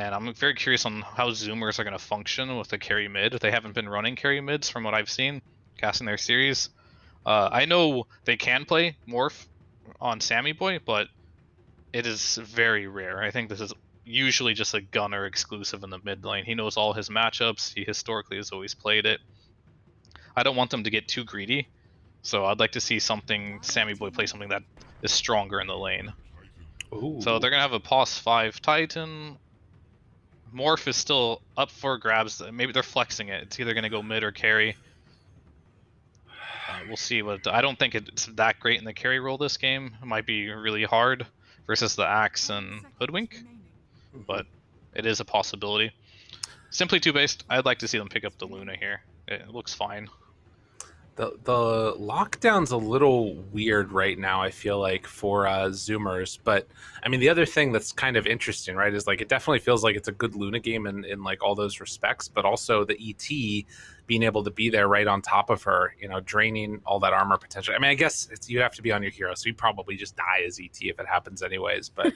And I'm very curious on how Zoomers are going to function with the carry mid. They haven't been running carry mids from what I've seen, casting their series. I know they can play Morph on Sammy Boy, but it is very rare. I think this is usually just a Gunner exclusive in the mid lane. He knows all his matchups. He historically has always played it. I don't want them to get too greedy, so I'd like to see Sammy Boy play something that is stronger in the lane. Ooh. So they're gonna have a POS 5 Titan. Morph is still up for grabs. Maybe they're flexing it. It's either gonna go mid or carry. We'll see what. I don't think it's that great in the carry role this game. It might be really hard versus the Axe and Hoodwink, but it is a possibility. Simply TOOBASED, I'd like to see them pick up the Luna here. It looks fine. The lockdown's a little weird right now, I feel like, for Zoomers. But I mean, the other thing that's kind of interesting, right, is like it definitely feels like it's a good Luna game in like all those respects, but also the ET being able to be there right on top of her, you know, draining all that armor potential. I mean, I guess you have to be on your hero, so you probably just die as ET if it happens anyways. But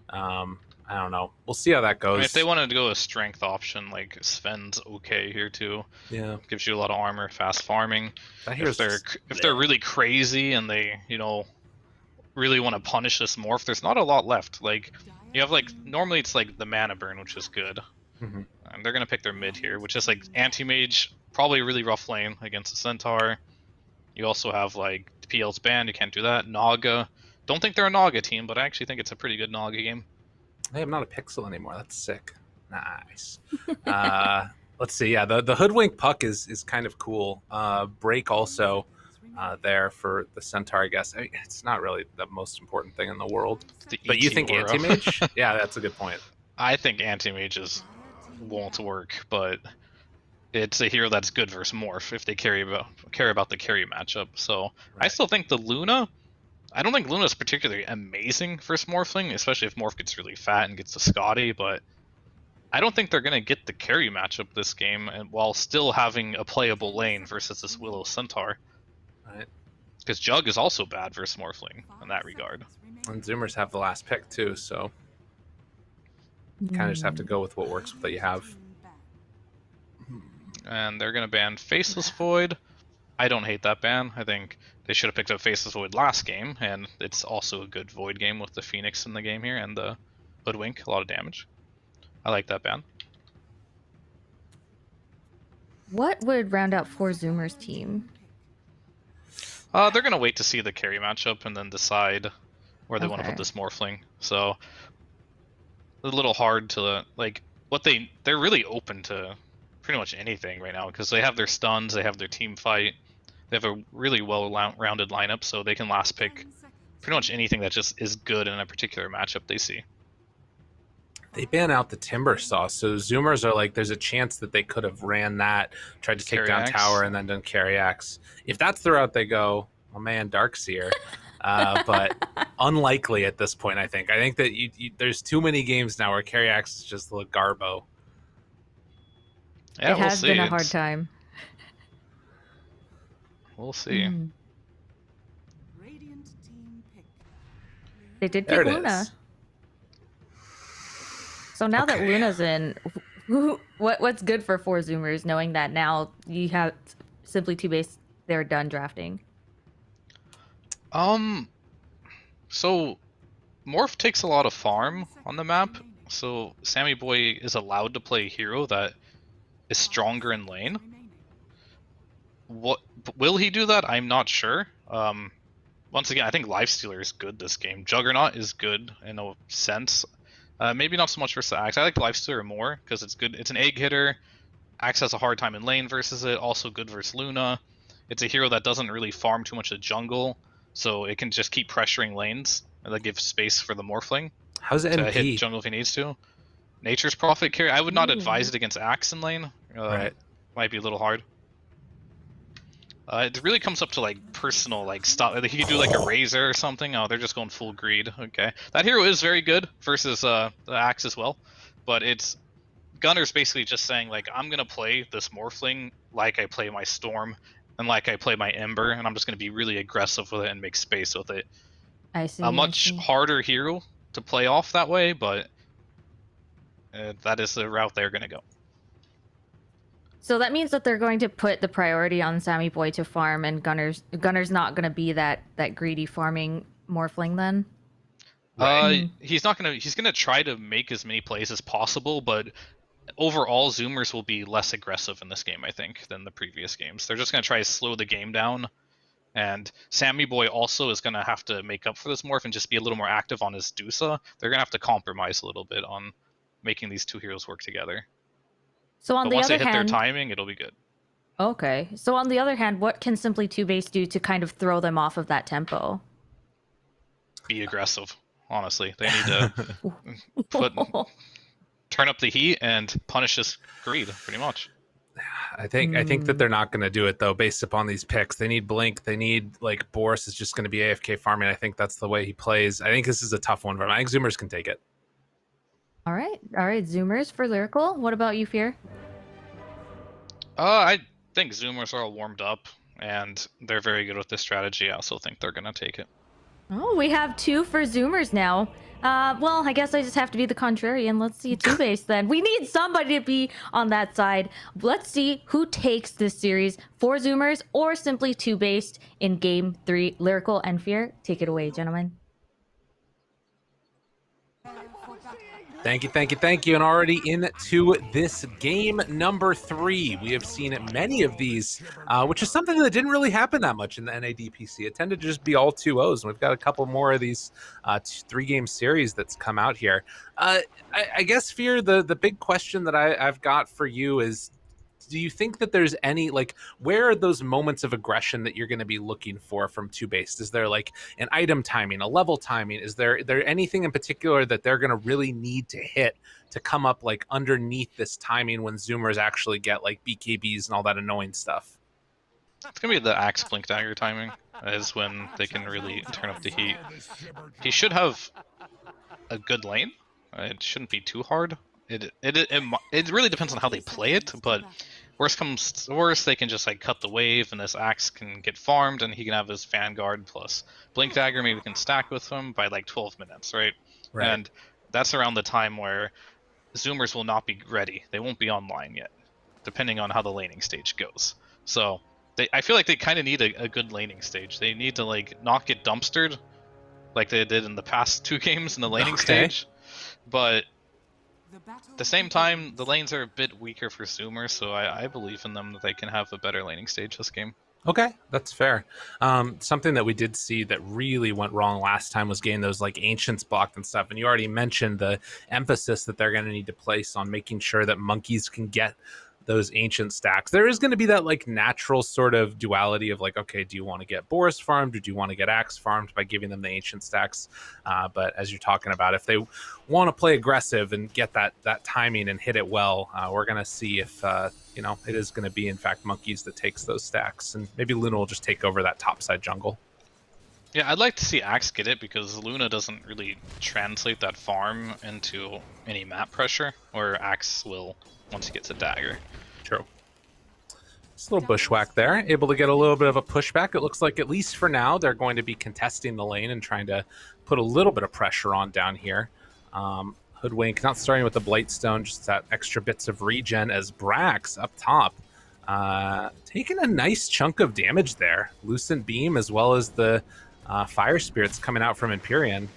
I don't know. We'll see how that goes. I mean, if they wanted to go a strength option, like Sven's okay here too. Yeah, gives you a lot of armor, fast farming. If they're really crazy and they really want to punish this morph, there's not a lot left. Like you have normally it's like the mana burn, which is good. And they're gonna pick their mid here, which is like anti-mage, probably a really rough lane against the centaur. You also have like PL's banned, you can't do that. Naga, don't think they're a Naga team, but I actually think it's a pretty good Naga game. Hey, I'm not a pixel anymore. That's sick. Nice. Let's see. Yeah, the Hoodwink Puck is kind of cool. Break also there for the Centaur, I guess. I mean, it's not really the most important thing in the world. But you think Anti-Mage? Yeah, that's a good point. I think Anti-Mages won't work, but it's a hero that's good versus Morph if they care about the carry matchup. So right. I still think the Luna... I don't think Luna's particularly amazing for Morphling, especially if Morph gets really fat and gets to Scotty, but I don't think they're going to get the carry matchup this game and while still having a playable lane versus this Willow Centaur. Right. Because Jug is also bad versus Morphling in that regard. And Zoomers have the last pick too, so you kind of just have to go with what works with what you have. And they're going to ban Faceless Void. I don't hate that ban. I think they should have picked up Faceless Void last game, and it's also a good Void game with the Phoenix in the game here and the Hoodwink, a lot of damage. I like that ban. What would round out for Zoomer's team? They're going to wait to see the carry matchup and then decide where they want to put this Morphling. So, a little hard to, they're really open to pretty much anything right now because they have their stuns, they have their team fight, they have a really well-rounded lineup, so they can last pick pretty much anything that just is good in a particular matchup they see. They ban out the Timber Saw, so Zoomers are like, there's a chance that they could have ran that, tried to take down Tower, and then done Carry Axe. If that's the route they go, oh man, Darkseer. But unlikely at this point, I think. I think that there's too many games now where Carry Axe is just a little garbo. Yeah, it has been a hard time. We'll see. They did pick Luna. So now that Luna's in, what's good for 4 Zoomers, knowing that now you have simply TOOBASED, they're done drafting? So Morph takes a lot of farm on the map, so Sammy Boy is allowed to play a hero that is stronger in lane. What will he do that? I'm not sure. Once again, I think Lifestealer is good this game. Juggernaut is good in a sense. Maybe not so much versus Axe. I like Lifestealer more because it's good. It's an egg hitter. Axe has a hard time in lane versus it. Also good versus Luna. It's a hero that doesn't really farm too much of jungle, so it can just keep pressuring lanes and that gives space for the Morphling. How's it to hit jungle if he needs to? Nature's Prophet carry. I would not advise it against Axe in lane. Right. Might be a little hard. It really comes up to personal stuff. He could do a Razor or something. Oh, they're just going full greed. Okay, that hero is very good versus the Axe as well, but it's Gunner's basically just saying I'm gonna play this Morphling like I play my Storm and like I play my Ember, and I'm just gonna be really aggressive with it and make space with it. I see. A much harder hero to play off that way, but that is the route they're going to go. So that means that they're going to put the priority on Sammy Boy to farm, and Gunner's not going to be that greedy farming Morphling then? He's not going to... He's going to try to make as many plays as possible, but overall, Zoomers will be less aggressive in this game, I think, than the previous games. They're just going to try to slow the game down, and Sammy Boy also is going to have to make up for this morph and just be a little more active on his Dusa. They're going to have to compromise a little bit on making these two heroes work together. So on but the once other they hit hand, their timing, it'll be good. Okay. So on the other hand, what can simply TOOBASED do to kind of throw them off of that tempo? Be aggressive, honestly. They need to turn up the heat and punish this greed, pretty much. I think that they're not going to do it, though, based upon these picks. They need Blink. They need, like, Boris is just going to be AFK farming. I think that's the way he plays. I think this is a tough one for him. I think Zoomers can take it. All right, Zoomers for Lyrical. What about you, Fear? I think Zoomers are all warmed up, and they're very good with this strategy. I also think they're going to take it. Oh, we have 2 for Zoomers now. Well, I guess I just have to be the contrarian. Let's see TOOBASED then. We need somebody to be on that side. Let's see who takes this series for Zoomers or simply TOOBASED in Game 3. Lyrical and Fear, take it away, gentlemen. Thank you. And already into this game number 3. We have seen many of these, which is something that didn't really happen that much in the NADPC. It tended to just be all 2-0s, and we've got a couple more of these 3-game series that's come out here. I guess, Fear, the big question that I've got for you is, do you think that there's any, like, where are those moments of aggression that you're going to be looking for from TOOBASED? Is there like an item timing, a level timing? Is there anything in particular that they're going to really need to hit to come up like underneath this timing when Zoomers actually get like BKBs and all that annoying stuff? It's going to be the Axe Blink Dagger timing is when they can really turn up the heat. He should have a good lane. It shouldn't be too hard. It really depends on how they play it, but worst comes to worst, they can just like cut the wave, and this Axe can get farmed, and he can have his Vanguard plus Blink Dagger. Maybe we can stack with him by like 12 minutes, right? And that's around the time where Zoomers will not be ready. They won't be online yet, depending on how the laning stage goes. So I feel like they kind of need a good laning stage. They need to like not get dumpstered like they did in the past 2 games in the laning stage, but at the same time, the lanes are a bit weaker for Zoomers, so I believe in them that they can have a better laning stage this game. Okay, that's fair. Something that we did see that really went wrong last time was getting those like Ancients blocked and stuff. And you already mentioned the emphasis that they're going to need to place on making sure that monkeys can get those ancient stacks. There is going to be that like natural sort of duality of like, okay, do you want to get Boris farmed or do you want to get Axe farmed by giving them the ancient stacks? But as you're talking about, if they want to play aggressive and get that timing and hit it well, we're going to see if it is going to be in fact monkeys that takes those stacks, and maybe Luna will just take over that topside jungle. Yeah, I'd like to see Axe get it because Luna doesn't really translate that farm into any map pressure, or Axe will once he gets a dagger. True. Just a little bushwhack there. Able to get a little bit of a pushback. It looks like, at least for now, they're going to be contesting the lane and trying to put a little bit of pressure on down here. Hoodwink, not starting with the Blightstone, just that extra bits of regen as Brax up top. Taking a nice chunk of damage there. Lucent Beam as well as the Fire Spirits coming out from Empyrean,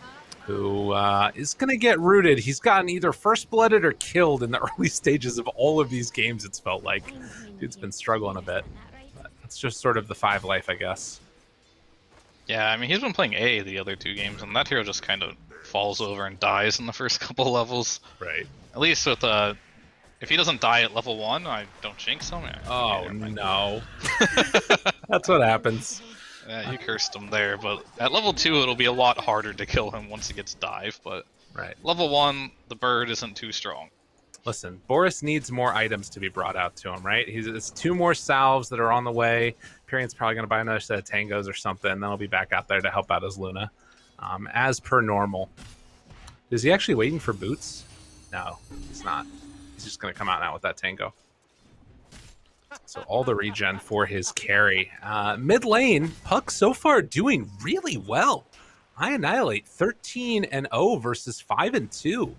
who is going to get rooted. He's gotten either first blooded or killed in the early stages of all of these games, it's felt like. Dude's been struggling a bit. But it's just sort of the 5 life, I guess. Yeah, I mean, he's been playing A the other 2 games, and that hero just kind of falls over and dies in the first couple levels. Right. At least with if he doesn't die at level 1, I don't jinx him. Oh, no. That's what happens. Yeah, you cursed him there, but at level 2 it'll be a lot harder to kill him once he gets dive, but level 1, the bird isn't too strong. Listen, Boris needs more items to be brought out to him, right? It's 2 more salves that are on the way. Pyrian's probably going to buy another set of tangos or something, and then he'll be back out there to help out as Luna. As per normal. Is he actually waiting for boots? No, he's not. He's just going to come out now with that tango. So all the regen for his carry. Mid lane, Puck so far doing really well. I Annihilate 13-0 versus 5-2.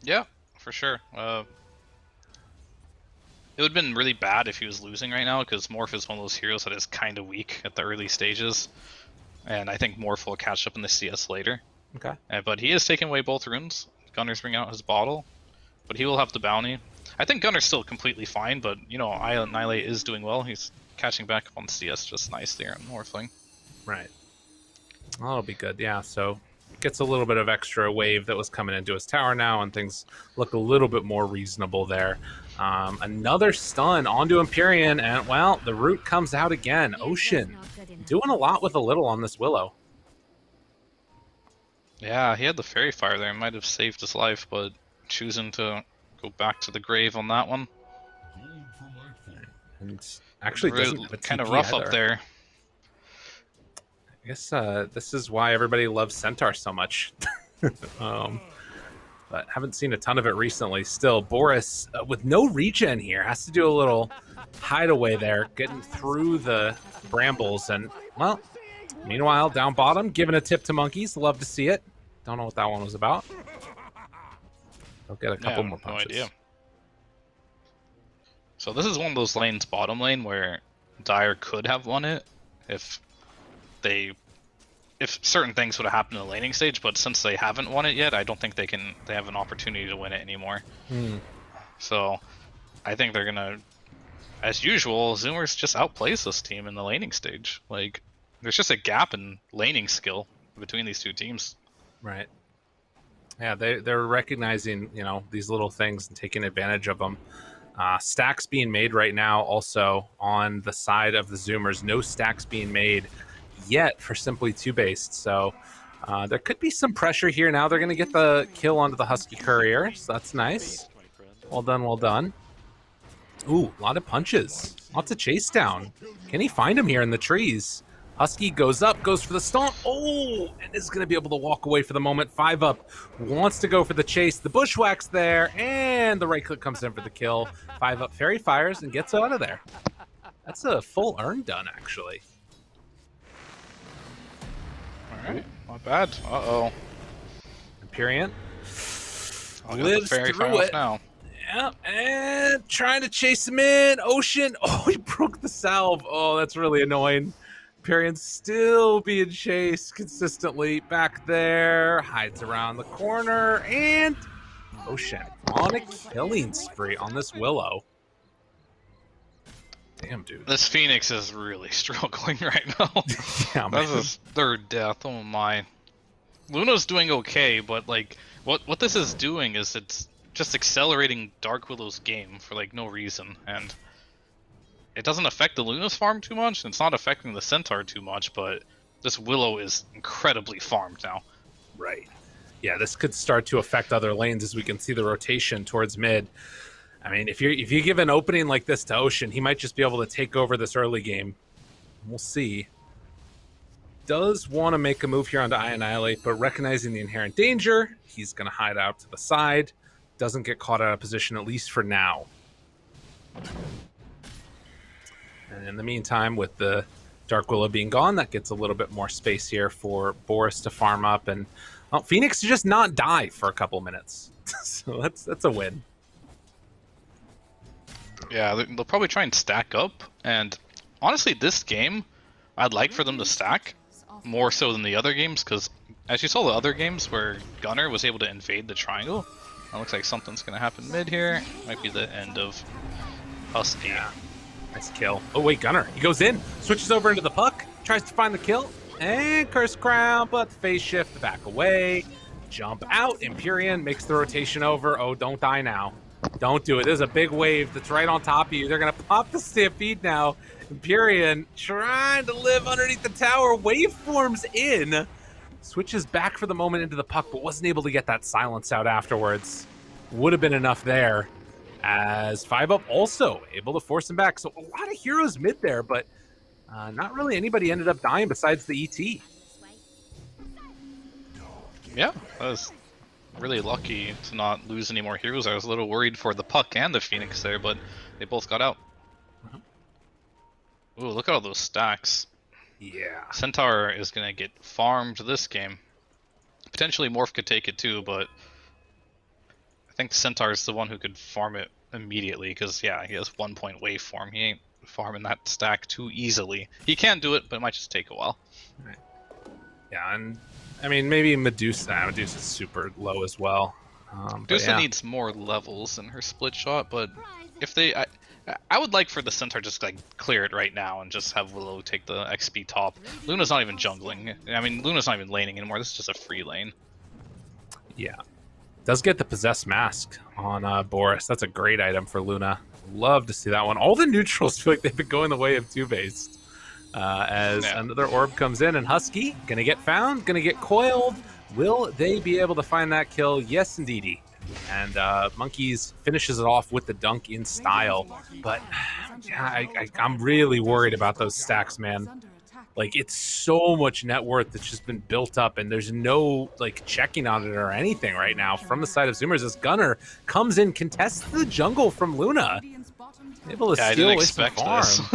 Yeah, for sure. It would have been really bad if he was losing right now, because Morph is one of those heroes that is kind of weak at the early stages, and I think Morph will catch up in the CS later. Okay. But he is taking away both runes. Gunner's bringing out his bottle, but he will have the bounty. I think Gunner's still completely fine, but you know, Annihilate is doing well. He's catching back up on CS just nicely on Morphling. Right. Well, that'll be good. Yeah, so gets a little bit of extra wave that was coming into his tower now, and things look a little bit more reasonable there. Another stun onto Empyrean, and well, the root comes out again. Ocean doing a lot with a little on this Willow. Yeah, he had the Fairy Fire there. Might have saved his life, but choosing to go back to the grave on that one. And actually doesn't have a kind of TP rough either. up there. I guess this is why everybody loves Centaur so much. But haven't seen a ton of it recently. Still, Boris, with no regen here, has to do a little hideaway there, getting through the brambles. And, well, meanwhile, down bottom, giving a tip to Monkeys. Love to see it. Don't know what that one was about. They'll get a couple more punches. No idea. So this is one of those lanes, bottom lane, where Dire could have won it if certain things would have happened in the laning stage, but since they haven't won it yet, I don't think they have an opportunity to win it anymore. So I think they're gonna, as usual, Zoomers just outplays this team in the laning stage. Like, there's just a gap in laning skill between these two teams. Right. Yeah, they're recognizing, you know, these little things and taking advantage of them. Stacks being made right now also on the side of the Zoomers. No stacks being made yet for Simply TOOBASED. So there could be some pressure here. Now they're going to get the kill onto the Husky Courier. So that's nice. Well done, well done. Ooh, a lot of punches. Lots of chase down. Can he find him here in the trees? Husky goes up, goes for the stomp. Oh, and is going to be able to walk away for the moment. 5 up, wants to go for the chase. The bushwhack's there, and the right click comes in for the kill. 5 up, Fairy Fires, and gets out of there. That's a full earn done, actually. Alright, not bad. Uh-oh. Empyrean lives through it now. Yeah, and trying to chase him in. Ocean. Oh, he broke the salve. Oh, that's really annoying. Empyrean still being chased consistently back there. Hides around the corner, and Ocean on a killing spree on this Willow. Damn, dude. This Phoenix is really struggling right now. Yeah, That's his third death. Oh my. Luna's doing okay, but like what this is doing is it's just accelerating Dark Willow's game for like no reason, and it doesn't affect the Luna's farm too much, and it's not affecting the Centaur too much, but this Willow is incredibly farmed now. Right. Yeah, this could start to affect other lanes as we can see the rotation towards mid. I mean, if you give an opening like this to Ocean, he might just be able to take over this early game. We'll see. Does want to make a move here onto Annihilate, but recognizing the inherent danger, he's going to hide out to the side. Doesn't get caught out of position, at least for now. And in the meantime, with the Dark Willow being gone, that gets a little bit more space here for Boris to farm up. And well, Phoenix to just not die for a couple minutes. So that's a win. Yeah, they'll probably try and stack up, and honestly, this game, I'd like for them to stack more so than the other games, because as you saw the other games where Gunner was able to invade the triangle, it looks like something's going to happen mid here. Might be the end of Husky. Yeah. Nice kill. Oh, wait, Gunner. He goes in, switches over into the puck, tries to find the kill, and Curse Crown, but the phase shift, back away, jump out. Empyrean makes the rotation over. Oh, don't die now. Don't do it. There's a big wave that's right on top of you. They're going to pop the Stampede now. Empyrean trying to live underneath the tower. Wave forms in. Switches back for the moment into the puck, but wasn't able to get that silence out afterwards. Would have been enough there. As 5 up also able to force him back. So a lot of heroes mid there, but not really anybody ended up dying besides the ET. Yeah, that was really lucky to not lose any more heroes. I was a little worried for the puck and the Phoenix there, but they both got out. Ooh, look at all those stacks. Yeah. Centaur is going to get farmed this game. Potentially Morph could take it too, but I think Centaur's the one who could farm it immediately, because, yeah, he has 1 point waveform. He ain't farming that stack too easily. He can do it, but it might just take a while. Right. Yeah, and I mean, maybe Medusa. Medusa's super low as well. Medusa needs more levels in her split shot, but if they... I would like for the Centaur just like clear it right now and just have Willow take the XP top. Luna's not even jungling. I mean, Luna's not even laning anymore. This is just a free lane. Yeah. Does get the Possessed Mask on Boris. That's a great item for Luna. Love to see that one. All the neutrals feel like they've been going the way of TOOBASED. As another orb comes in, and Husky, gonna get found, gonna get coiled. Will they be able to find that kill? Yes, indeedy. And Monkeys finishes it off with the dunk in style. But yeah, I'm really worried about those stacks, man. Like, it's so much net worth that's just been built up, and there's no like checking on it or anything right now from the side of Zoomers. As Gunner comes in, contests the jungle from Luna, able to steal away some farm. So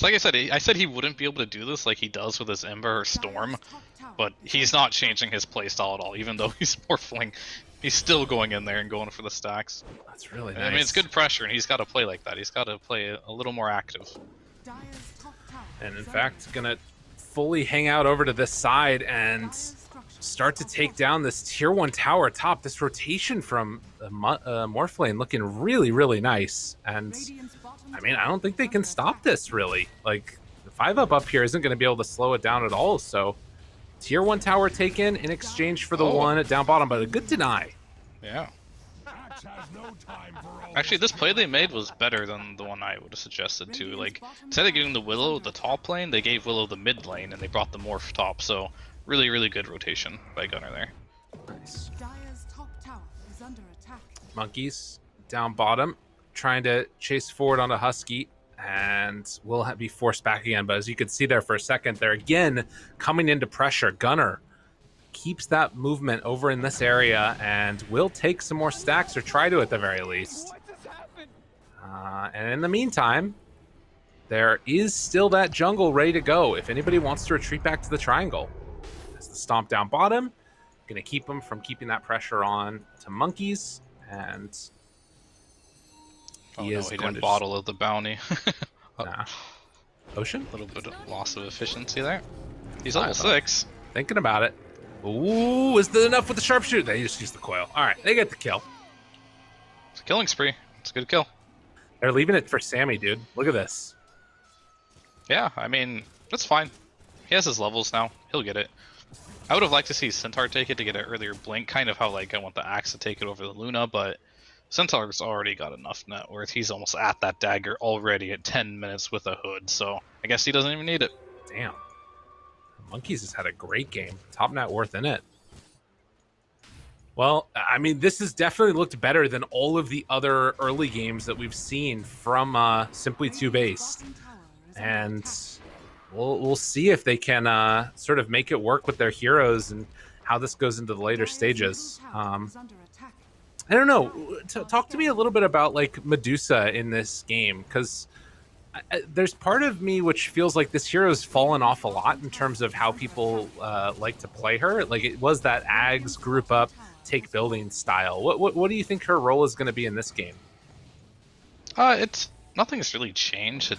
like I said he wouldn't be able to do this like he does with his Ember or Storm, but he's not changing his playstyle at all. Even though he's morphling, he's still going in there and going for the stacks. That's really nice. I mean, it's good pressure, and he's got to play like that. He's got to play a little more active. And in fact, gonna fully hang out over to this side and start to take down this tier 1 tower top. This rotation from Morphlane looking really, really nice. And I mean, I don't think they can stop this really. Like, the 5-up here isn't going to be able to slow it down at all. So tier 1 tower taken in exchange for the one down bottom, but a good deny. Yeah. Actually, this play they made was better than the one I would have suggested too. Like, instead of giving the Willow the top lane, they gave Willow the mid lane, and they brought the Morph top. So really, really good rotation by Gunner there. Nice. Monkeys down bottom, trying to chase forward on a Husky, and will be forced back again. But as you could see there for a second, they're again coming into pressure. Gunner keeps that movement over in this area and will take some more stacks, or try to at the very least. And in the meantime, there is still that jungle ready to go if anybody wants to retreat back to the triangle. As the stomp down bottom, gonna keep them from keeping that pressure on to Monkeys, and he didn't bottle of the bounty. Nah. Ocean? A little bit of loss of efficiency there. He's level 6. Thinking about it. Ooh, is that enough with the sharpshooter? They just use the coil. All right, they get the kill. It's a killing spree. It's a good kill. They're leaving it for Sammy, dude. Look at this. Yeah, I mean, that's fine. He has his levels now. He'll get it. I would have liked to see Centaur take it to get an earlier blink, kind of how like I want the Axe to take it over the Luna, but Centaur's already got enough net worth. He's almost at that dagger already at 10 minutes with a hood, so I guess he doesn't even need it. Damn. Monkeys has had a great game. Top net worth in it. Well, I mean, this has definitely looked better than all of the other early games that we've seen from Simply TOOBASED. And we'll see if they can sort of make it work with their heroes and how this goes into the later stages. I don't know. Talk to me a little bit about like Medusa in this game, because there's part of me which feels like this hero's fallen off a lot in terms of how people like to play her. Like, it was that Ags group up, take building style. What do you think her role is going to be in this game? Nothing's really changed.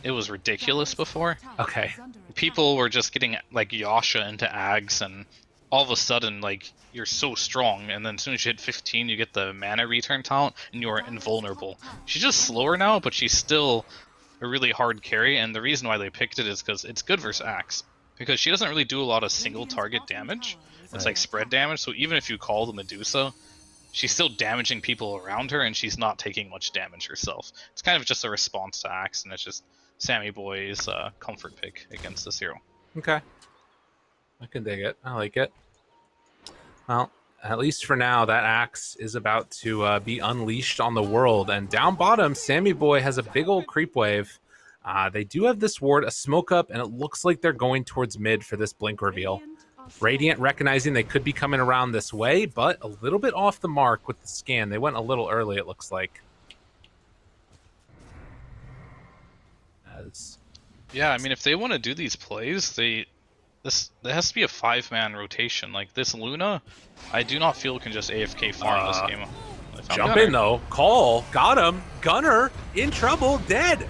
It was ridiculous before. Okay. People were just getting like Yasha into Ags, and all of a sudden, like, you're so strong, and then as soon as you hit 15, you get the mana return talent, and you're invulnerable. She's just slower now, but she's still a really hard carry, and the reason why they picked it is because it's good versus Axe. Because she doesn't really do a lot of single target damage. It's like spread damage, so even if you call the Medusa, she's still damaging people around her, and she's not taking much damage herself. It's kind of just a response to Axe, and it's just Sammy Boy's comfort pick against this hero. Okay. I can dig it. I like it. Well, at least for now, that Axe is about to be unleashed on the world. And down bottom, Sammy Boy has a big old creep wave. They do have this ward, a smoke up, and it looks like they're going towards mid for this blink reveal. Radiant recognizing they could be coming around this way, but a little bit off the mark with the scan. They went a little early, it looks like. Yeah, I mean, if they want to do these plays, there has to be a 5-man rotation. Like, this Luna, I do not feel can just AFK farm this game Jump in though. Call. Got him. Gunner in trouble. Dead.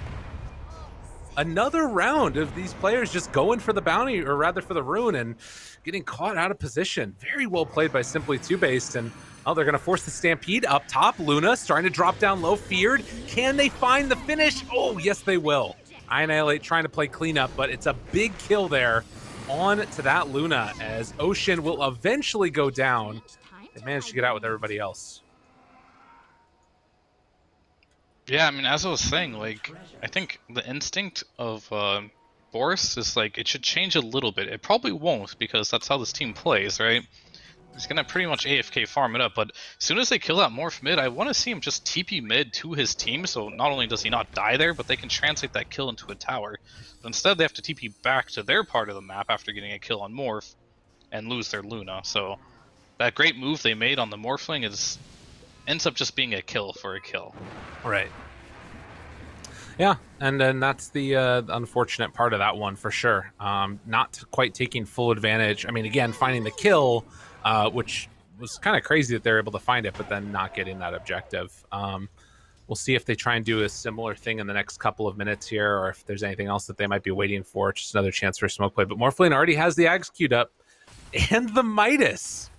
Another round of these players just going for the bounty, or rather for the rune, and getting caught out of position. Very well played by Simply TOOBASED. And they're going to force the Stampede up top. Luna starting to drop down low. Feared. Can they find the finish? Oh, yes, they will. Annihilate trying to play cleanup, but it's a big kill there on to that Luna, as Ocean will eventually go down. They managed to get out with everybody else. Yeah, I mean, as I was saying, like, I think the instinct of Boris is like, it should change a little bit. It probably won't, because that's how this team plays, right? He's gonna pretty much AFK farm it up, but as soon as they kill that Morph mid, I want to see him just TP mid to his team, so not only does he not die there, but they can translate that kill into a tower. But instead, they have to TP back to their part of the map after getting a kill on Morph, and lose their Luna. So that great move they made on the Morphling ends up just being a kill for a kill. Right. Yeah, and then that's the unfortunate part of that one for sure. Not quite taking full advantage. I mean, again, finding the kill, which was kind of crazy that they're able to find it, but then not getting that objective. We'll see if they try and do a similar thing in the next couple of minutes here, or if there's anything else that they might be waiting for. Just another chance for a smoke play. But Morphling already has the Ags queued up, and the Midas.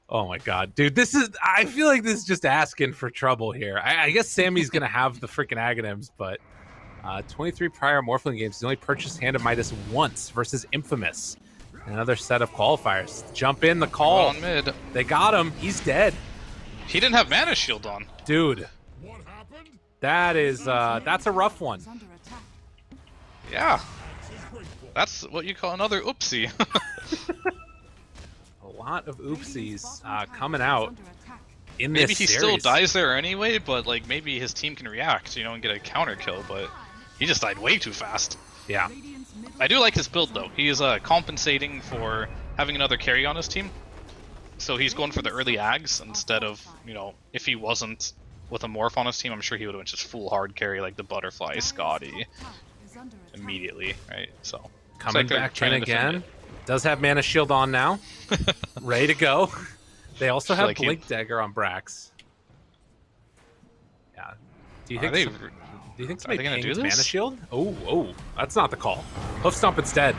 Oh my god, dude, I feel like this is just asking for trouble here. I guess Sammy's gonna have the freaking Aghanims, but 23 prior Morphling games, he's only purchased Hand of Midas once versus Infamous. Another set of qualifiers. Jump in the call. On mid. They got him. He's dead. He didn't have Mana Shield on. Dude, that is that's a rough one. Yeah, that's what you call another oopsie. A lot of oopsies coming out in this Maybe he series. still dies there anyway, but like maybe his team can react, and get a counter kill. But he just died way too fast. Yeah. I do like his build though. He is compensating for having another carry on his team, so he's going for the early Ags instead of if he wasn't with a Morph on his team, I'm sure he would have been just full hard carry like the Butterfly Scotty immediately, right? So coming back in again. Does have Mana Shield on now. Ready to go. They also have Blink Dagger on Brax. Yeah. Do you think somebody pings Mana Shield? Oh, that's not the call. Hoof Stomp instead.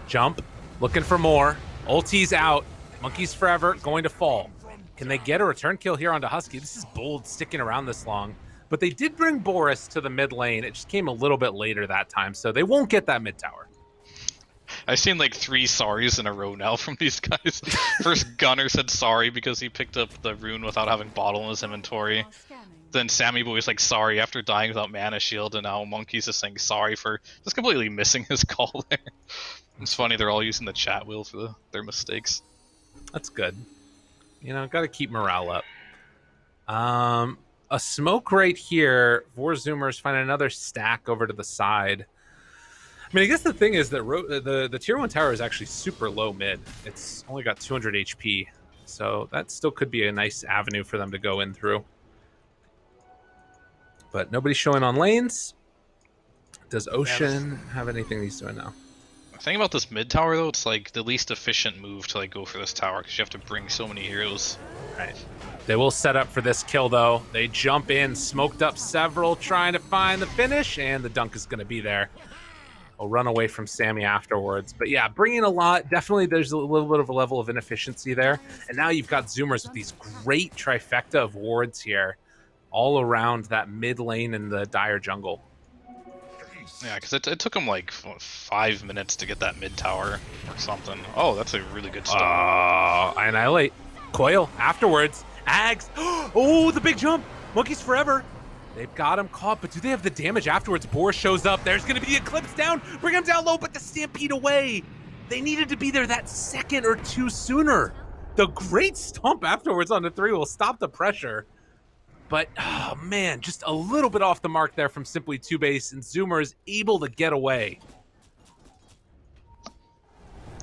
Jump. Looking for more. Ulti's out. Monkeys Forever going to fall. Can they get a return kill here onto Husky? This is bold sticking around this long. But they did bring Boris to the mid lane. It just came a little bit later that time, so they won't get that mid tower. I've seen like 3 sorries in a row now from these guys. First, Gunner said sorry because he picked up the rune without having bottle in his inventory. Then Sammy Boy's like sorry after dying without Mana Shield, and now Monkey's just saying sorry for just completely missing his call there. It's funny, they're all using the chat wheel for their mistakes. That's good. Got to keep morale up. A smoke right here. Vorzoomers find another stack over to the side. I mean, I guess the thing is that the tier 1 tower is actually super low mid. It's only got 200 HP, so that still could be a nice avenue for them to go in through. But nobody's showing on lanes. Does Ocean have anything he's doing now? The thing about this mid tower, though, it's like the least efficient move to go for this tower, because you have to bring so many heroes. Right. They will set up for this kill, though. They jump in, smoked up several, trying to find the finish, and the dunk is going to be there. Will run away from Sammy afterwards. But yeah, bringing a lot. Definitely there's a little bit of a level of inefficiency there. And now you've got Zoomers with these great trifecta of wards here all around that mid lane in the dire jungle. Yeah, because it took him like 5 minutes to get that mid tower or something. Oh, that's a really good start. Annihilate. Coil afterwards. Ags. Oh, the big jump. Monkeys Forever. They've got him caught, but do they have the damage afterwards? Boris shows up. There's going to be the Eclipse down. Bring him down low, but the Stampede away. They needed to be there that second or two sooner. The great stomp afterwards on the 3 will stop the pressure. But, oh man, just a little bit off the mark there from Simply TOOBASED, and Zoomer is able to get away.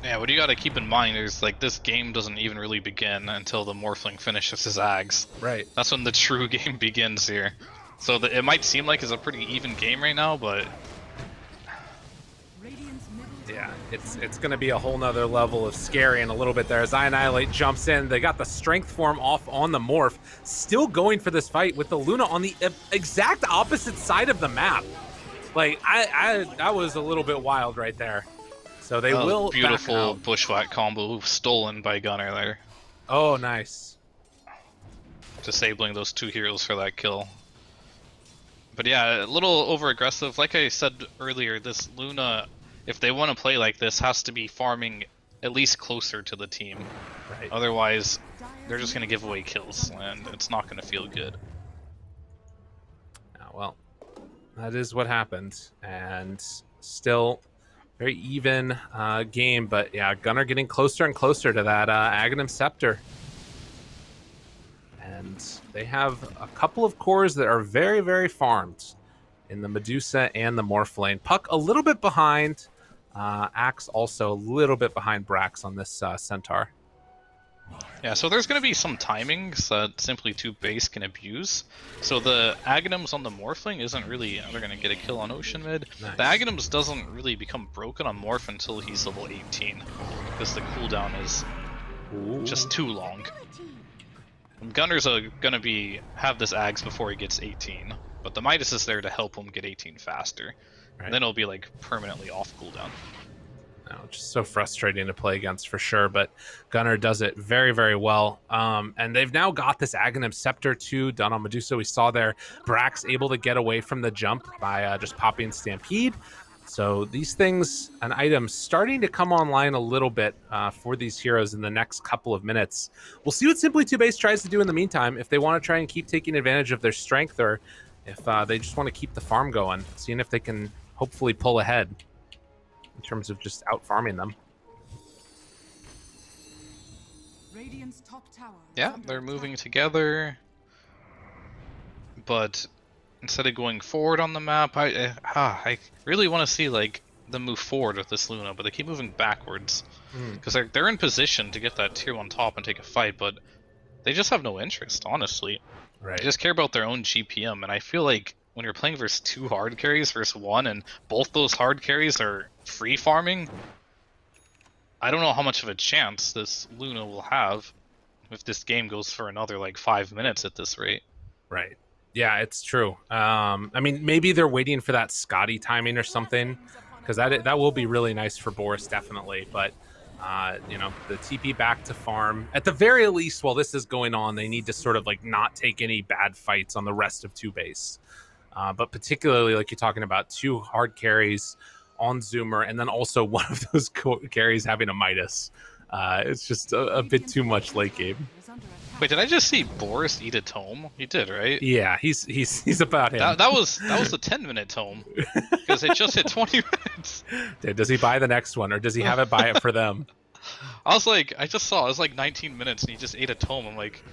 Yeah, what you got to keep in mind is this game doesn't even really begin until the Morphling finishes his Ags. Right. That's when the true game begins here. So it might seem like it's a pretty even game right now, but yeah, it's going to be a whole nother level of scary in a little bit there. As Annihilate jumps in, they got the strength form off on the Morph, still going for this fight with the Luna on the exact opposite side of the map. Like, that was a little bit wild right there. So they will beautiful bushwhack combo stolen by Gunnar there. Oh, nice. Disabling those 2 heroes for that kill. But yeah, a little over aggressive. Like I said earlier, this Luna, if they want to play like this, has to be farming at least closer to the team. Right. Otherwise, they're just going to give away kills, and it's not going to feel good. Well, that is what happened, and still very even game. But yeah, Gunnar getting closer and closer to that Aghanim Scepter. And they have a couple of cores that are very, very farmed in the Medusa and the Morph lane. Puck a little bit behind. Axe also a little bit behind Brax on this Centaur. Yeah, so there's going to be some timings that simply TOOBASED can abuse. So the Aghanims on the Morph lane isn't really... they're going to get a kill on Ocean Mid. Nice. The Aghanims doesn't really become broken on Morph until he's level 18. Because the cooldown is just too long. Gunnar's gonna have this Ags before he gets 18, but the Midas is there to help him get 18 faster. Right. And then it'll be like permanently off cooldown. Just so frustrating to play against for sure, but Gunnar does it very, very well. And they've now got this Aghanim Scepter too done on Medusa. We saw there Brax able to get away from the jump by just popping Stampede. So these things and items starting to come online a little bit for these heroes in the next couple of minutes. We'll see what Simply TOOBASED tries to do in the meantime, if they want to try and keep taking advantage of their strength, or if they just want to keep the farm going, seeing if they can hopefully pull ahead in terms of just out farming them. Yeah, they're moving together, but instead of going forward on the map, I really want to see like them move forward with this Luna, but they keep moving backwards because they're in position to get that tier 1 top and take a fight, but they just have no interest, honestly. Right. They just care about their own GPM, and I feel like when you're playing versus 2 hard carries versus 1, and both those hard carries are free farming, I don't know how much of a chance this Luna will have if this game goes for another like 5 minutes at this rate. Right. Yeah, it's true. I mean, maybe they're waiting for that Scotty timing or something, because that will be really nice for Boris, definitely. But, you know, the TP back to farm. At the very least, while this is going on, they need to sort of, like, not take any bad fights on the rest of TOOBASED. But particularly, like you're talking about, 2 hard carries on Zoomer, and then also one of those carries having a Midas. It's just a bit too much late game. Wait, did I just see Boris eat a tome? He did, right? Yeah, he's about him. That was the 10-minute tome, because it just hit 20 minutes. Does he buy the next one, or does he have it buy it for them? I was like, I just saw it was like 19 minutes, and he just ate a tome. I'm like,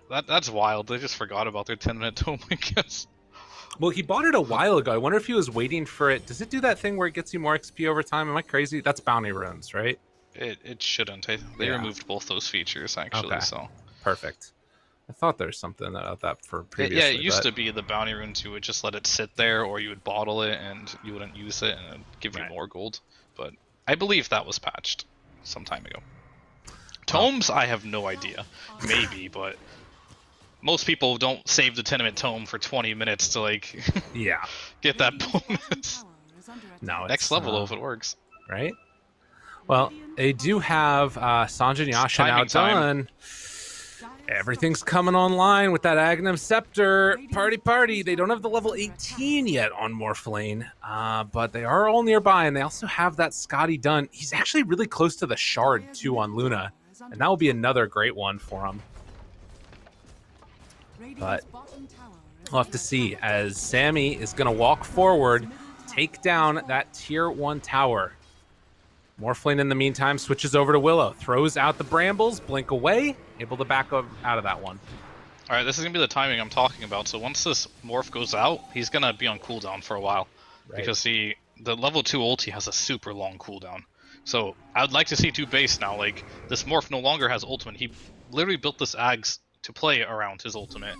that's wild. They just forgot about their 10-minute tome, I guess. Well, he bought it a while ago. I wonder if he was waiting for it. Does it do that thing where it gets you more XP over time? Am I crazy? That's bounty runes, right? It shouldn't. They removed both those features, actually. Okay. So. Perfect. I thought there's something about that for previously. Yeah, it used to be the bounty runes. You would just let it sit there, or you would bottle it and you wouldn't use it, and it would give you more gold. But I believe that was patched some time ago. Tomes, I have no idea. Maybe, but most people don't save the 10-minute tome for 20 minutes to like get that bonus. No, next level if it works. Right? Well, they do have Sanjay and Yasha now done. Everything's coming online with that Aghanim Scepter. Party. They don't have the level 18 yet on Morph lane, but they are all nearby, and they also have that Scotty done. He's actually really close to the Shard, too, on Luna, and that will be another great one for him. But we'll have to see, as Sammy is going to walk forward, take down that tier 1 tower. Morphlane, in the meantime, switches over to Willow, throws out the brambles, blink away, able to back up out of that one. All right, this is going to be the timing I'm talking about. So once this morph goes out, he's going to be on cooldown for a while. Right. Because the level 2 ulti has a super long cooldown. So I would like to see TOOBASED now. Like, this morph no longer has ultimate. He literally built this Ags to play around his ultimate.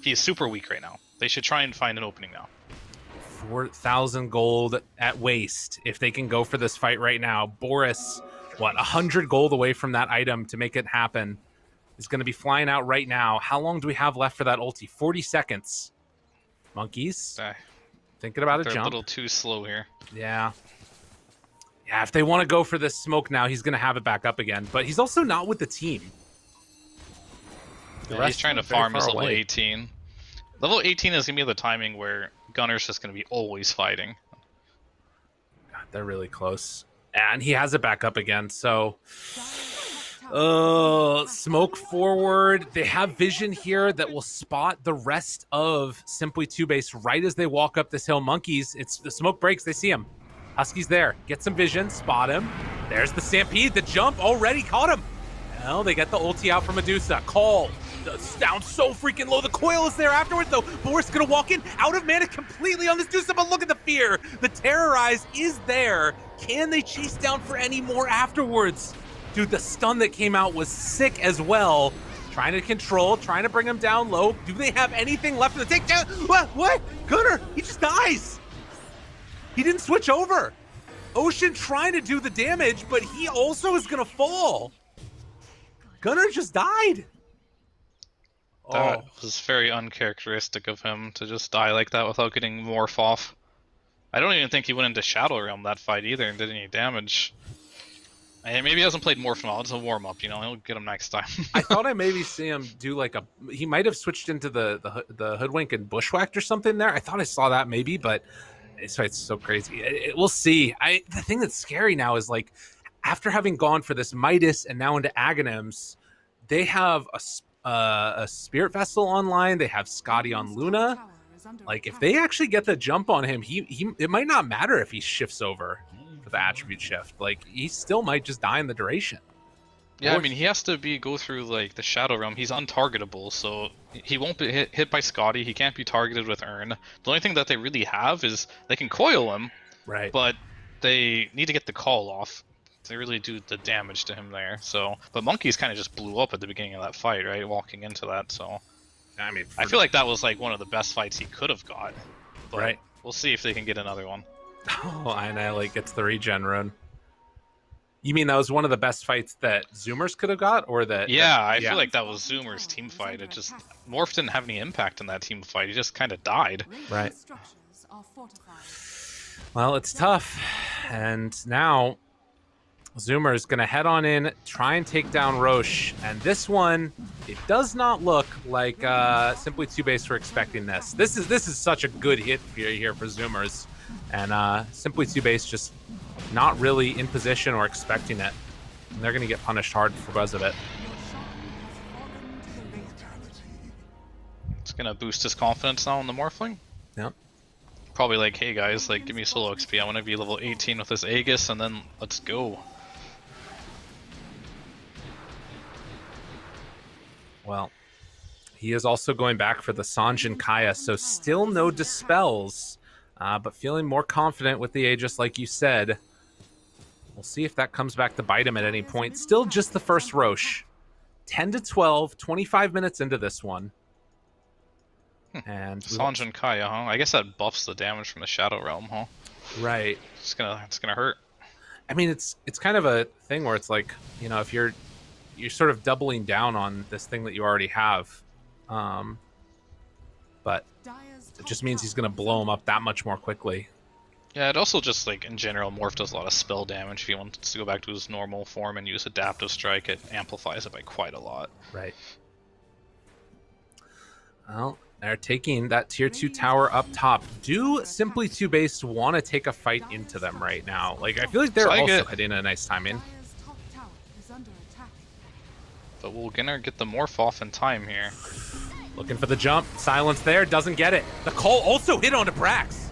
He is super weak right now. They should try and find an opening now. 4,000 gold at waste if they can go for this fight right now. Boris, what, 100 gold away from that item to make it happen, is going to be flying out right now. How long do we have left for that ulti? 40 seconds. Monkeys, thinking about a They're jump. a little too slow here. Yeah. Yeah, if they want to go for this smoke now, he's going to have it back up again. But he's also not with the team. Yeah, he's trying to farm his level 18. Level 18 is going to be the timing where Gunner's just going to be always fighting. God, they're really close. And he has it back up again, so... smoke forward. They have vision here that will spot the rest of Simply TOOBASED right as they walk up this hill. Monkeys, it's the smoke breaks, they see him. Husky's there. Get some vision, spot him. There's the Stampede, the jump already caught him. Well, they get the ulti out from Medusa. Call. Down so freaking low. The coil is there afterwards, though. Boris gonna walk in, out of mana completely on this Medusa, but look at the fear. The Terrorize is there. Can they chase down for any more afterwards? Dude, the stun that came out was sick as well. Trying to control, trying to bring him down low. Do they have anything left in the takedown? What? Gunner, he just dies. He didn't switch over. Ocean trying to do the damage, but he also is gonna fall. Gunner just died. That was very uncharacteristic of him to just die like that without getting Morph off. I don't even think he went into Shadow Realm that fight either and did any damage. And maybe he hasn't played Morph in a while. It's a warm-up, you know, he'll get him next time. I thought I maybe see him do like a... He might have switched into the Hoodwink and Bushwhacked or something there. I thought I saw that maybe, but this fight's so crazy. We'll see. The thing that's scary now is, like, after having gone for this Midas and now into Aghanims, they have a Spirit Vessel online. They have Scotty on Luna. Like, if they actually get the jump on him, it might not matter if he shifts over for the attribute shift. Like, he still might just die in the duration. Yeah, I mean, he has to go through, like, the Shadow Realm. He's untargetable, so he won't be hit by Scotty. He can't be targeted with Urn. The only thing that they really have is they can coil him, right? But they need to get the call off. They really do the damage to him there. So, but Monkeys kind of just blew up at the beginning of that fight, right? Walking into that, so... I mean, I feel like that was, like, one of the best fights he could have got. But right. We'll see if they can get another one. Oh, Annihilate gets the regen rune. You mean that was one of the best fights that Zoomers could have got, or that? Yeah, I feel like that was Zoomer's team fight. It just Morph didn't have any impact in that team fight. He just kind of died. Right. Well, it's tough, and now Zoomer's gonna head on in, try and take down Roche, and this one, it does not look like Simply TOOBASED were expecting this. This is such a good hit here for Zoomers, and Simply TOOBASED just not really in position or expecting it. And they're going to get punished hard because of it. It's going to boost his confidence now in the Morphling. Yep. Probably like, hey guys, like, give me solo XP. I want to be level 18 with this Aegis, and then let's go. Well, he is also going back for the Sanjin Kaya, so still no dispels, but feeling more confident with the Aegis, like you said. We'll see if that comes back to bite him at any point. Still just the first Roche. 10 to 12, 25 minutes into this one. And Sanjin Kaya, huh? I guess that buffs the damage from the Shadow Realm, huh? Right. It's gonna hurt. I mean, it's kind of a thing where it's like, you know, if you're sort of doubling down on this thing that you already have. But it just means he's going to blow him up that much more quickly. Yeah, it also just, like, in general, Morph does a lot of spell damage. If he wants to go back to his normal form and use Adaptive Strike, it amplifies it by quite a lot. Right. Well, they're taking that tier 2 tower up top. Do Simply TOOBASED want to take a fight into them right now? Like, I feel like they're also hitting a nice timing. But will Ginner get the Morph off in time here? Looking for the jump. Silence there. Doesn't get it. The call also hit onto Brax.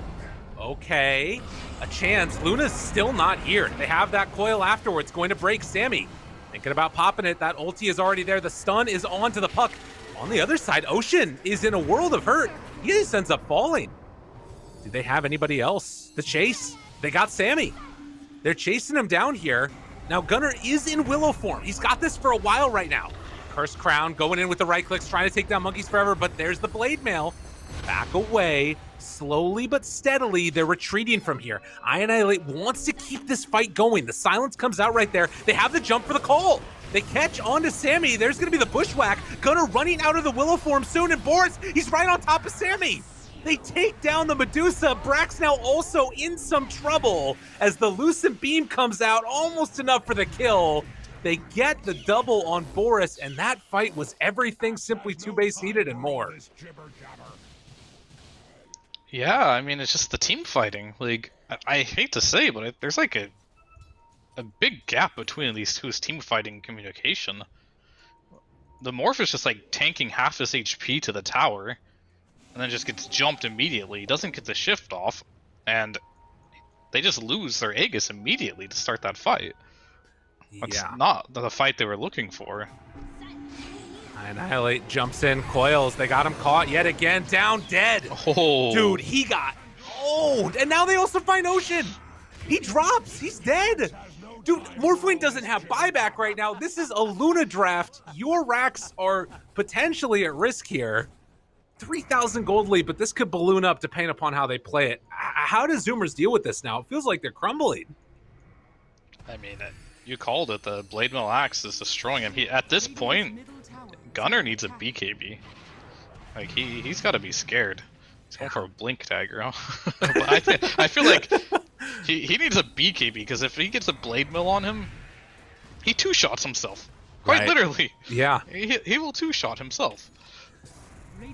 Okay. A chance. Luna's still not here. They have that coil afterwards. Going to break Sammy. Thinking about popping it. That ulti is already there. The stun is onto the puck. On the other side, Ocean is in a world of hurt. He just ends up falling. Do they have anybody else? The chase. They got Sammy. They're chasing him down here. Now, Gunner is in Willow form. He's got this for a while right now. Cursed Crown going in with the right clicks, trying to take down Monkeys forever, but there's the Blade Mail. back away. Slowly but steadily, they're retreating from here. Annihilate wants to keep this fight going. The silence comes out right there. They have the jump for the call. They catch onto Sammy. There's going to be the bushwhack. Gunner running out of the Willow form soon, and Boris, he's right on top of Sammy. They take down the Medusa. Brax now also in some trouble as the Lucent Beam comes out, almost enough for the kill. They get the double on Boris, and that fight was everything Simply TOOBASED needed and more. Yeah, I mean, it's just the team fighting. Like, I hate to say, but there's like a big gap between these two's team fighting communication. The Morph is just like tanking half his HP to the tower, and then just gets jumped immediately. He doesn't get the shift off, and they just lose their Aegis immediately to start that fight. That's not the fight they were looking for. Annihilate jumps in, coils. They got him caught yet again, down dead. Oh, dude, he got owned. And now they also find Ocean. He drops. He's dead. Dude, Morphling doesn't have buyback right now. This is a Luna draft. Your racks are potentially at risk here. 3,000 gold lead, but this could balloon up depending upon how they play it. How do Zoomers deal with this now? It feels like they're crumbling. I mean, you called it. The Blade Mill Axe is destroying him. At this point, Gunner needs a BKB. Like, he's got to be scared. He's going for a blink dagger. But I feel like he needs a BKB, because if he gets a Blade Mill on him, he two-shots himself. Quite literally. Yeah. He will two-shot himself.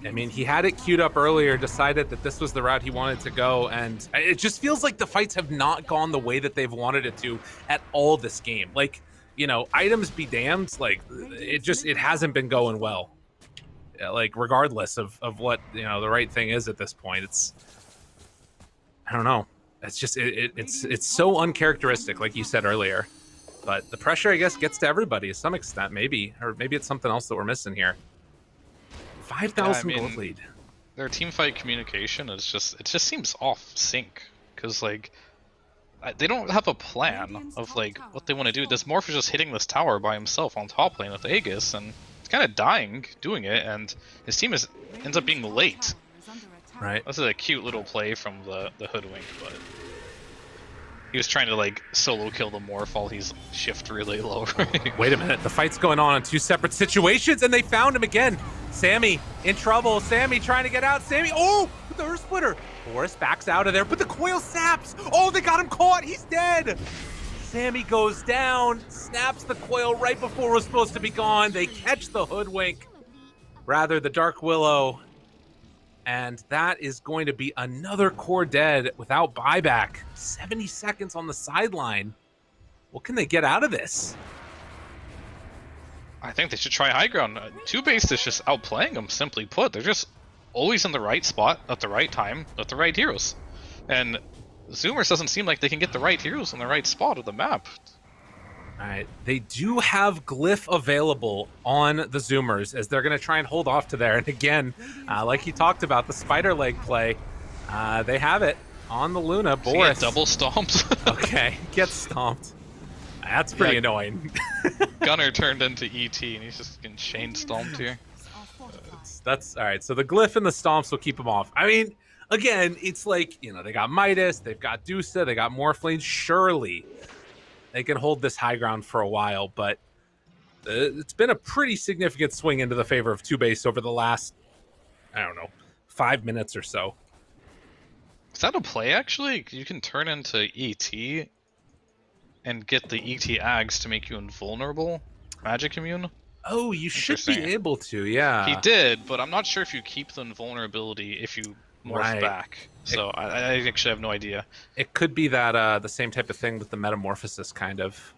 I mean, he had it queued up earlier, decided that this was the route he wanted to go, and it just feels like the fights have not gone the way that they've wanted it to at all this game. Like, you know, items be damned, like, it hasn't been going well. Like, regardless of what, you know, the right thing is at this point. I don't know. It's just, it's so uncharacteristic, like you said earlier. But the pressure, I guess, gets to everybody to some extent, maybe. Or maybe it's something else that we're missing here. 5,000 gold lead. Their team fight communication is just, it just seems off sync, because like they don't have a plan of like what they want to do. This Morph is just hitting this tower by himself on top lane with Aegis, and it's kind of dying doing it, and his team ends up being late. Right. This is a cute little play from the Hoodwink, but he was trying to like solo kill the Morph while he's shift really low. Wait a minute, the fight's going on in two separate situations, and they found him again. Sammy in trouble. Sammy trying to get out. Sammy, oh, with the Earth Splitter. Boris backs out of there, but the coil saps. Oh, they got him caught. He's dead. Sammy goes down, snaps the coil right before it was supposed to be gone. They catch the Hoodwink, rather the Dark Willow, and that is going to be another core dead without buyback. 70 seconds on the sideline. What can they get out of this? I think they should try high ground. TOOBASED is just outplaying them, simply put. They're just always in the right spot at the right time with the right heroes. And Zoomers doesn't seem like they can get the right heroes in the right spot of the map. All right, they do have Glyph available on the Zoomers, as they're going to try and hold off to there. And again, like you talked about, the spider leg play, they have it on the Luna. Boris double stomped. Okay, gets stomped. That's pretty annoying. Gunner turned into ET, and he's just getting chain stomped here. That's all right. So the Glyph and the stomps will keep him off. I mean, again, it's like, you know, they got Midas, they've got Dusa, they got Morphling. Surely they can hold this high ground for a while, but it's been a pretty significant swing into the favor of TOOBASED over the last, I don't know, 5 minutes or so. Is that a play, actually? You can turn into ET and get the ET Ags to make you invulnerable, magic immune. Oh, you should be able to, yeah. He did, but I'm not sure if you keep the invulnerability if you morph back. So I actually have no idea. It could be that the same type of thing with the metamorphosis, kind of.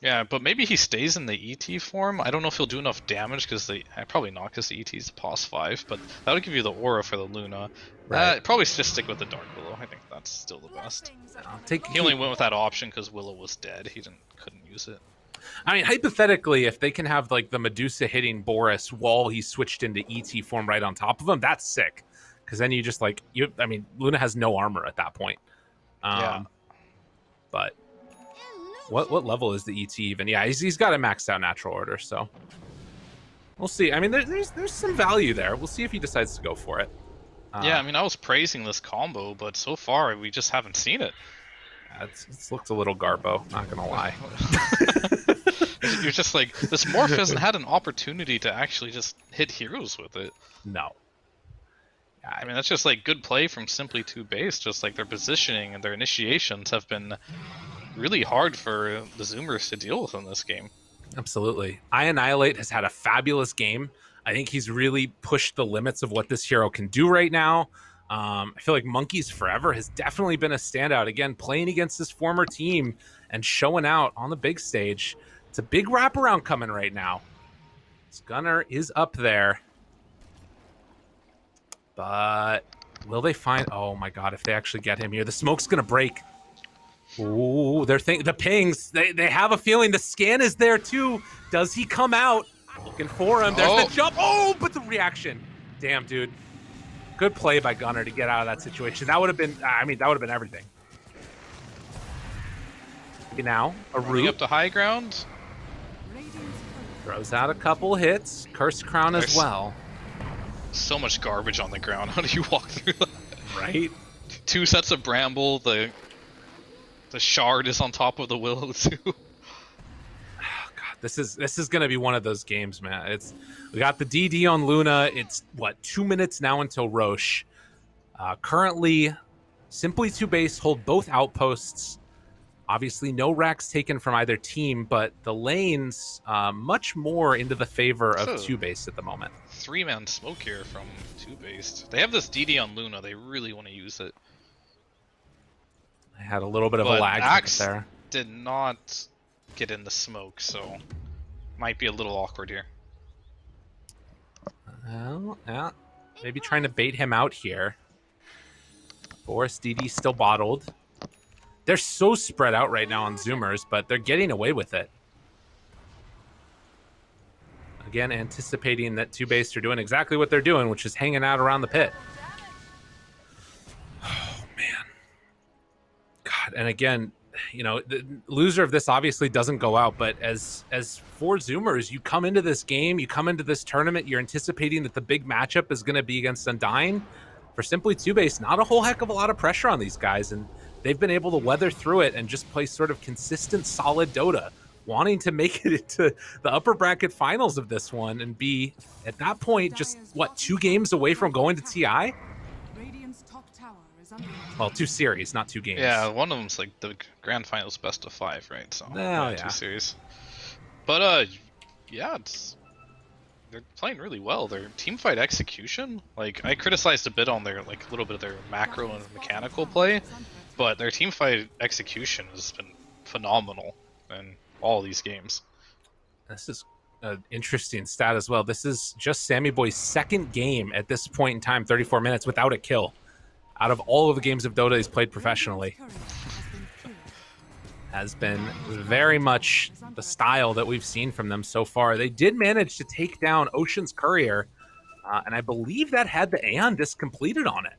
Yeah, but maybe he stays in the ET form. I don't know if he'll do enough damage, because probably not, because the ET is pos 5, but that'll give you the aura for the Luna. Right. Probably just stick with the Dark Willow. I think that's still the best. He only went with that option because Willow was dead. He couldn't use it. I mean, hypothetically, if they can have like the Medusa hitting Boris while he switched into ET form right on top of him, that's sick. Because then you just like I mean, Luna has no armor at that point. Yeah. But what level is the ET even? Yeah, he's got a maxed out natural order, so we'll see. I mean, there's some value there. We'll see if he decides to go for it. Yeah, I mean, I was praising this combo, but so far we just haven't seen it. It's looked a little garbo, not gonna lie. You're just like, this Morph hasn't had an opportunity to actually just hit heroes with it. No. I mean, that's just like good play from Simply 2Base, just like their positioning and their initiations have been really hard for the Zoomers to deal with in this game. Absolutely. iAnnihilate has had a fabulous game. I think he's really pushed the limits of what this hero can do right now. I feel like Monkeys Forever has definitely been a standout. Again, playing against his former team and showing out on the big stage. It's a big wraparound coming right now. Gunner is up there. But will they find... Oh my god, if they actually get him here. The smoke's going to break. Ooh, the pings. They have a feeling the scan is there too. Does he come out? Looking for him. There's the jump. Oh, but the reaction. Damn, dude. Good play by Gunner to get out of that situation. That would have been, I mean, that would have been everything. Now, a root. Up to high ground. Throws out a couple hits. Curse Crown as well. So much garbage on the ground. How do you walk through that? Right? 2 sets of Bramble. The shard is on top of the Willow too. Oh, God, this is gonna be one of those games, man. We got the DD on Luna. It's what, 2 minutes now until Roche. Currently, Simply 2Base hold both outposts. Obviously, no racks taken from either team, but the lanes much more into the favor of 2Base at the moment. 3-man smoke here from 2Base. They have this DD on Luna. They really want to use it. I had a little bit of a lag Axe there. Did not get in the smoke, so might be a little awkward here. Well, yeah, maybe trying to bait him out here. Boris DD still bottled. They're so spread out right now on Zoomers, but they're getting away with it. Again, anticipating that 2Base are doing exactly what they're doing, which is hanging out around the pit. Oh, man. God, and again, you know, the loser of this obviously doesn't go out, but as for Zoomers, you come into this game, you come into this tournament, you're anticipating that the big matchup is going to be against Undying. For Simply 2Base, not a whole heck of a lot of pressure on these guys, and they've been able to weather through it and just play sort of consistent, solid Dota, wanting to make it into the upper bracket finals of this one and be, at that point, just, what, 2 games away from going to TI? Well, 2 series, not 2 games. Yeah, one of them's like the grand finals best of 5, right? So yeah. 2 series. But yeah, they're playing really well. Their teamfight execution, like I criticized a bit on their like a little bit of their macro and mechanical play, but their teamfight execution has been phenomenal in all these games. This is an interesting stat as well. This is just Sammy Boy's 2nd game at this point in time, 34 minutes without a kill. Out of all of the games of Dota he's played professionally. Has been very much the style that we've seen from them so far. They did manage to take down Ocean's Courier, and I believe that had the Aeon disc completed on it.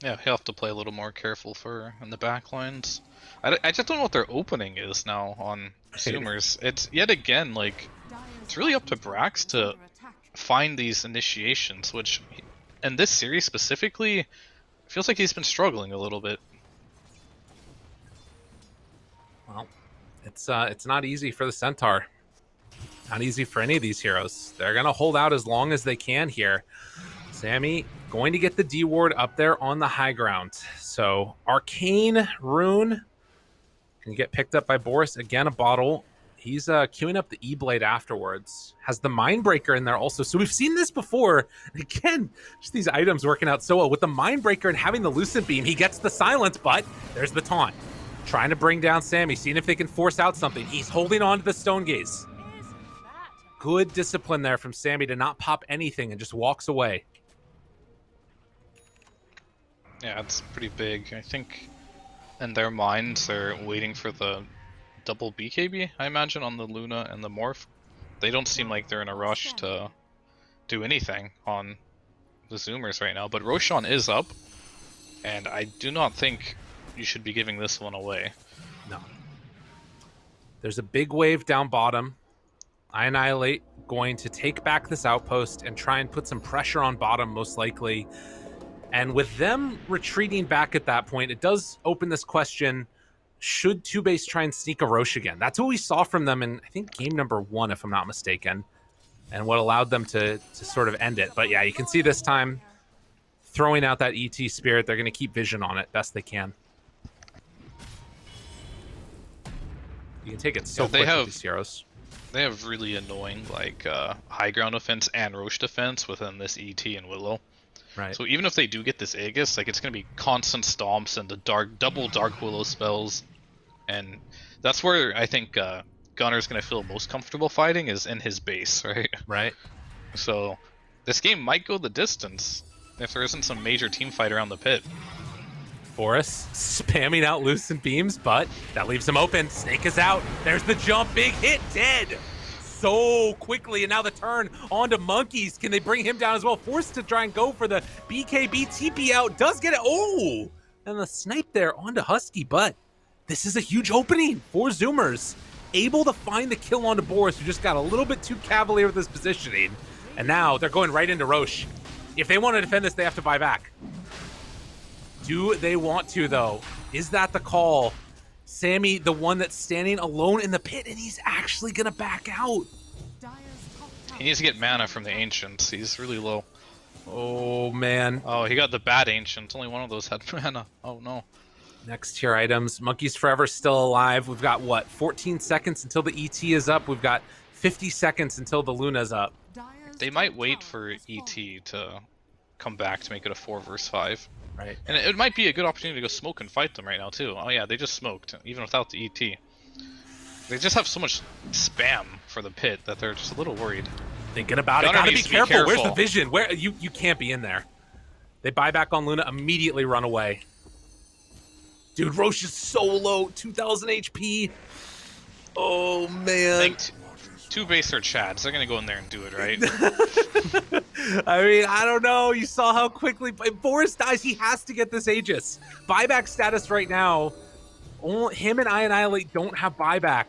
Yeah, he'll have to play a little more careful for in the back lines. I just don't know what their opening is now on Zoomers. It's yet again like it's really up to Brax to find these initiations, which in this series specifically feels like he's been struggling a little bit. Well, it's not easy for the Centaur. Not easy for any of these heroes. They're gonna hold out as long as they can here. Sammy going to get the D ward up there on the high ground. So Arcane Rune can get picked up by Boris. Again, a bottle. He's queuing up the E-Blade afterwards. Has the Mindbreaker in there also. So we've seen this before. Again, just these items working out so well. With the Mindbreaker and having the Lucent Beam, he gets the silence, but there's the taunt. Trying to bring down Sammy, seeing if they can force out something. He's holding on to the Stone Gaze. Good discipline there from Sammy to not pop anything and just walks away. Yeah, it's pretty big. I think in their minds they're waiting for the double BKB, I imagine, on the Luna and the Morph. They don't seem like they're in a rush to do anything on the Zoomers right now, but Roshan is up, and I do not think you should be giving this one away. No. There's a big wave down bottom. Annihilate going to take back this outpost and try and put some pressure on bottom, most likely. And with them retreating back at that point, it does open this question, should TOOBASED try and sneak a Roche again? That's what we saw from them in, I think, game number 1, if I'm not mistaken, and what allowed them to sort of end it. But yeah, you can see this time, throwing out that ET Spirit, they're going to keep vision on it best they can. You can take it so quick with these heroes. They have really annoying high ground defense and Roche defense within this ET and Willow. Right. So even if they do get this Aegis, it's going to be constant stomps and the double Dark Willow spells, and that's where I think Gunner's going to feel most comfortable fighting, is in his base, right? Right. So this game might go the distance if there isn't some major team fight around the pit. Boris spamming out Lucent Beams, but that leaves him open. Snake is out. There's the jump. Big hit. Dead. So quickly. And now the turn onto Monkeys. Can they bring him down as well? Forced to try and go for the BKB. TP out. Does get it. Oh! And the snipe there onto Husky. But this is a huge opening for Zoomers. Able to find the kill onto Boris, who just got a little bit too cavalier with his positioning. And now they're going right into Roche. If they want to defend this, they have to buy back. Do they want to, though? Is that the call? Sammy, the one that's standing alone in the pit, and he's actually going to back out. He needs to get mana from the Ancients. He's really low. Oh, man. Oh, he got the bad Ancient. Only one of those had mana. Oh, no. Next tier items. Monkeys Forever still alive. We've got, what, 14 seconds until the ET is up. We've got 50 seconds until the Luna's up. They might wait for ET to come back to make it a 4 versus 5. Right. And it might be a good opportunity to go smoke and fight them right now, too. Oh, yeah, they just smoked, even without the ET. They just have so much spam for the pit that they're just a little worried. Thinking about Gunner it. Gotta be needs to careful. be Where's the vision? Where you can't be in there. They buy back on Luna, immediately run away. Dude, Roche is so low. 2,000 HP. Oh, man. TOOBASED or Chads, they're gonna go in there and do it, right? I mean, I don't know. You saw how quickly if Boris dies. He has to get this Aegis. Buyback status right now. Him and Annihilate don't have buyback.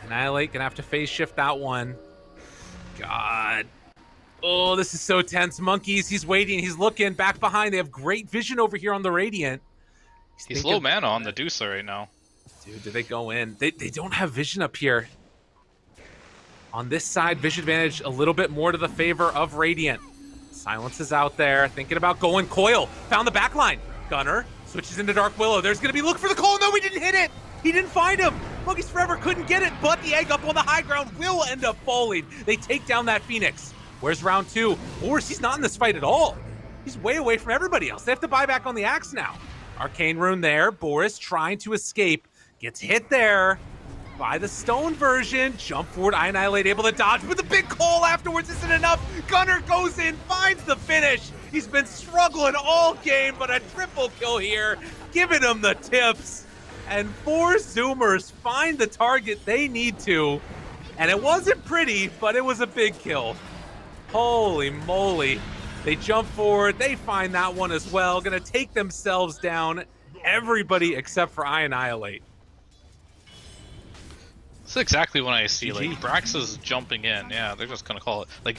Annihilate gonna have to phase shift that one. God. Oh, this is so tense. Monkeys, he's waiting. He's looking back behind. They have great vision over here on the Radiant. He's low mana on the Deucer right now. Dude, did they go in? They don't have vision up here. On this side, vision advantage a little bit more to the favor of Radiant. Silence is out there, thinking about going Coil. Found the backline. Gunner switches into Dark Willow. There's going to be look for the call. No, we didn't hit it. He didn't find him. Monkeys Forever couldn't get it, but the egg up on the high ground will end up falling. They take down that Phoenix. Where's round 2? Boris, he's not in this fight at all. He's way away from everybody else. They have to buy back on the axe now. Arcane Rune there. Boris trying to escape. Gets hit there by the stone version. Jump forward, Annihilate able to dodge, but the big call afterwards isn't enough. Gunner goes in, finds the finish. He's been struggling all game, but a triple kill here, giving him the tips. And 4 Zoomers find the target they need to. And it wasn't pretty, but it was a big kill. Holy moly. They jump forward, they find that one as well. Gonna take themselves down. Everybody except for Annihilate. That's exactly what I see. GG. Brax is jumping in. Yeah, they're just gonna call it.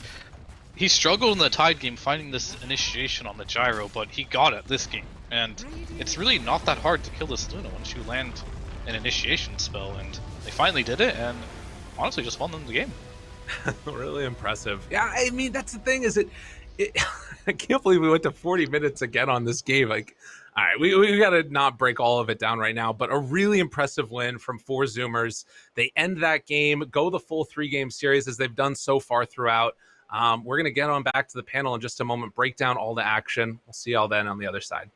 He struggled in the Tide game finding this initiation on the gyro, but he got it this game. And it's really not that hard to kill this Luna once you land an initiation spell, and they finally did it, and honestly just won them the game. Really impressive. Yeah, I mean, that's the thing, is I can't believe we went to 40 minutes again on this game. All right, we got to not break all of it down right now, but a really impressive win from 4 Zoomers. They end that game, go the full 3-game series as they've done so far throughout. We're going to get on back to the panel in just a moment, break down all the action. We'll see y'all then on the other side.